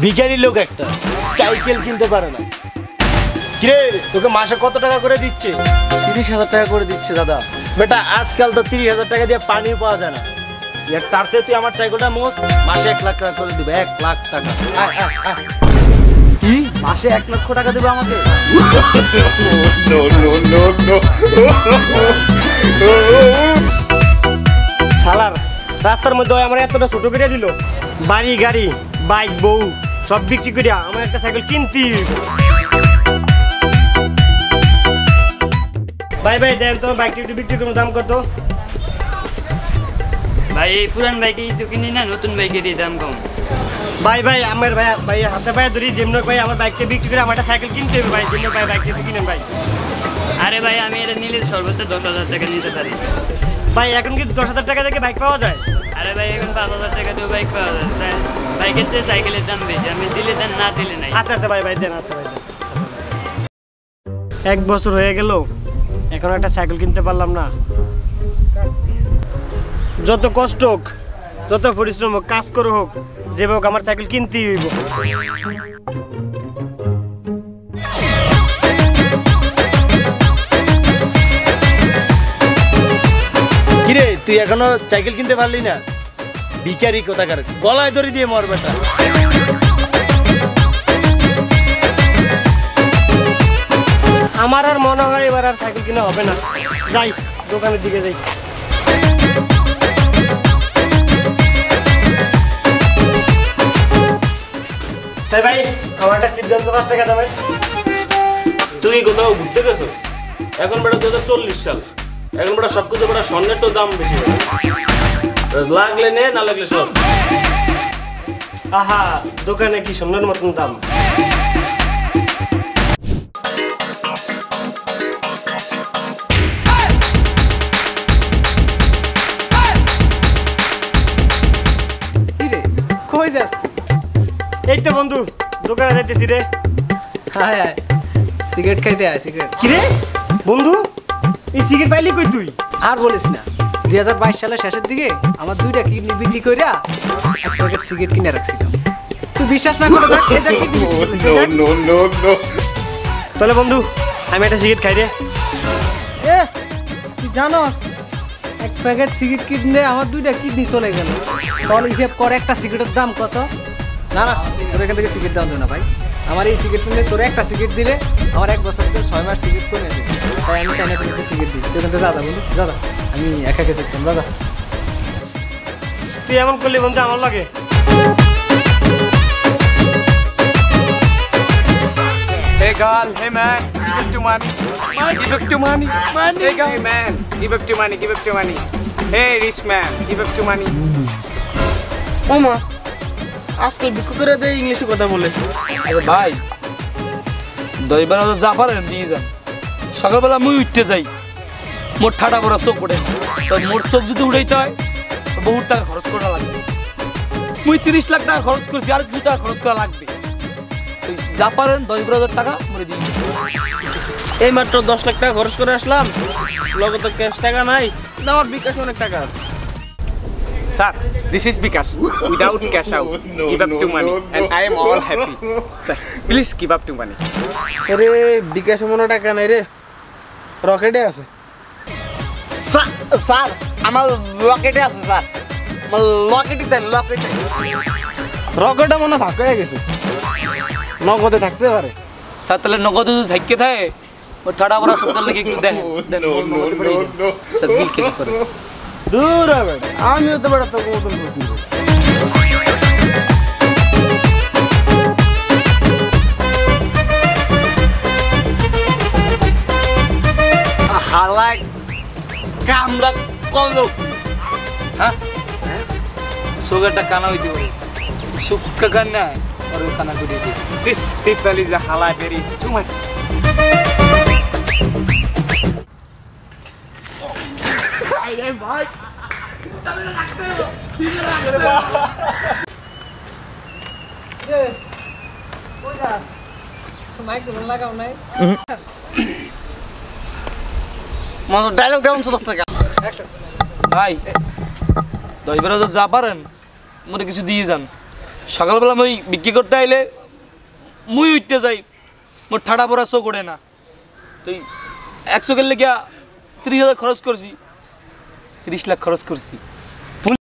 ভিখারি লোক একটা সাইকেল কিনতে পারে না। কিরে তোকে মাসে কত টাকা করে দিচ্ছে? 30,000 টাকা করে দিচ্ছে দাদা। বেটা আজকাল তো 30,000 টাকা দিয়ে পানি পাওয়া যায় না। তার চেয়ে তুই আমার সাইকেলটা মোস, মাসে 1 লাখ টাকা করে দিবে। 1 লাখ টাকা? কি মাসে 1 লক্ষ টাকা দেবে আমাকে? শালার রাস্তার মধ্যে আমার এতটা ছোট করে দিল। বাড়ি গাড়ি বাইক বউ সব বিক্রি করিয়া আমার একটা সাইকেল কিনতি। ভাই ভাই দেন তো বাইকটা একটু বিক্রি করুন, দাম কত? ভাই এই পুরান বাইকে তো কিনি না, নতুন বাইকেরই দাম কম। ভাই ভাই আমার ভাই ভাই হাতে পায়ে ধরি যেমন ভাই আমার বাইকটা বিক্রি করে আমার একটা সাইকেল কিনতে হবে ভাই। যেমন ভাই বাইকটা তো কিনেন ভাই। আরে ভাই আমি এটা নিলে সর্বোচ্চ 10,000 টাকা নিতে পারি। ভাই এখন কি 10,000 টাকা থেকে বাইক পাওয়া যায়? আরে ভাই এখন 5,000 টাকা দিয়েও বাইক পাওয়া যায়। বাইকের চেয়ে সাইকেলের দাম বেশি, আমি দিলে দেন না দিলে নাই। আচ্ছা আচ্ছা ভাই ভাই দেন। আচ্ছা ভাই দেন। 1 বছর হয়ে গেল এখন একটা সাইকেল কিনতে পারলাম না। যত কষ্ট হোক যত পরিশ্রম হোক কাজ করে হোক যেভাবে হোক আমার সাইকেল কিনতেই হইব। কিরে তুই এখনো সাইকেল কিনতে পারলি না? ভিখারি কোথাকার, গলায় দড়ি দিয়ে মর বেটা। আমার আর মনে হয় এবার আর সাইকেল কিনা হবে না। যাই দোকানের দিকে যাই। ভাই আমার একটা সিদ্ধান্ত 5 টাকা দামের। তুই কোথাও ঘুরতে গেছিস? এখন বেটা 2040 সাল, এখন বেটা সবকিছু বেটা স্বর্ণের তো দাম বেশি, লাগলে নে না লাগলে সব। আহা দোকানে কি সোনার মতন দাম। কই যাস? এই তো বন্ধু দোকানে যাইতেছি রে। হায় হায় সিগারেট খাইতে আয়। সিগারেট কি রে বন্ধু, এই সিগারেট পাইলি কই তুই? আর বলিস না, 2022 সালের শেষের দিকে আমার 2টা কিডনি বিক্রি কইরা 1 প্যাকেট সিগারেট কিনে রাখছিলাম। তুই বিশ্বাস না করে দেখ এটা কি? তাহলে বন্ধু আমি একটা সিগারেট খাই রে। এ তুই জানোস 1 প্যাকেট সিগারেট কিনলে আমার 2টা কিডনি চলে গেল। তাহলে হিসাব কর একটা সিগারেটের দাম কত? না না তোর এখান থেকে সিগারেট দাম দেব না ভাই। আমার এই সিগারেট কিনলে তোর একটা সিগারেট দিলে আমার 1 বছর ধরে 6 মাস সিগারেট কমে যাবে। তাই আমি চাই না তোকে সিগারেট দিই। তুই কিন্তু দাদা বন্ধু দাদা আমি একা একা চেকতাম দাদা। তুই এমন করলি বন্ধু আমার লাগে। Hey girl, hey man, give up to money. Give up to money. Hey girl, hey man, give up to money, give up to money. Hey rich man, give up to money. ওমা আজকাল বিক্রি করে দেয় ইংলিশে কথা বলে। আরে ভাই দইবার যা পারেন দিয়ে যান। সকালবেলা মুই উঠতে যাই, মোট ঠাটা বড় চোখ ওঠে। তো মোট চোখ যদি উঠাইতে হয় বহুত টাকা খরচ করা লাগবে। মুই 30 লাখ টাকা খরচ করছি, আর কিছু টাকা খরচ করা লাগবে। যা পারেন 10,000 টাকা মরে দিয়ে। এই মাত্র 10 লাখ টাকা খরচ করে আসলাম, লগে তো ক্যাশ টাকা নাই, আমার বিকাশ অনেক টাকা আছে। Sir, this is Bikash. Without cash out, give up to money, and I am all happy. Sir, please give up to money. আরে বিকাশে মনে টাকা নাই রে, রকেটে আছে। স্যার আমার লকেটে আছে স্যার, আমার লকেটে দেন লকেটে। রকেটটা মনে ভাগ হয়ে গেছে, নগদে থাকতে পারে। স্যার তাহলে নগদ যদি থাকতে থাকে ও ঠাটা বড় সত্তর লাগে একটু দেখেন দেন। স্যার বিল কেসে করে দূর হবে, আমিও তো বেড়া তোকে মতন করছি। হালাক কামরা কলো হ্যাঁ সুগারটা কানা হইতে পারে সুক্কা কান্না আর কানা করে দিই। This people is a halal very too much. Mike তো লাগাও নাই মজার ডায়লগ দেওয়া চলছে ভাই 10-12 হাজার যা পারেন মোরে কিছু দিয়ে যান সকালবেলা মই বিক্রি করতে আইলে মুই উঠতে যাই মোর ঠাডা পড়া চোখ ওঠে না তুই 100 লেগে 30,000 খরচ করছি 30 লাখ খরচ করছি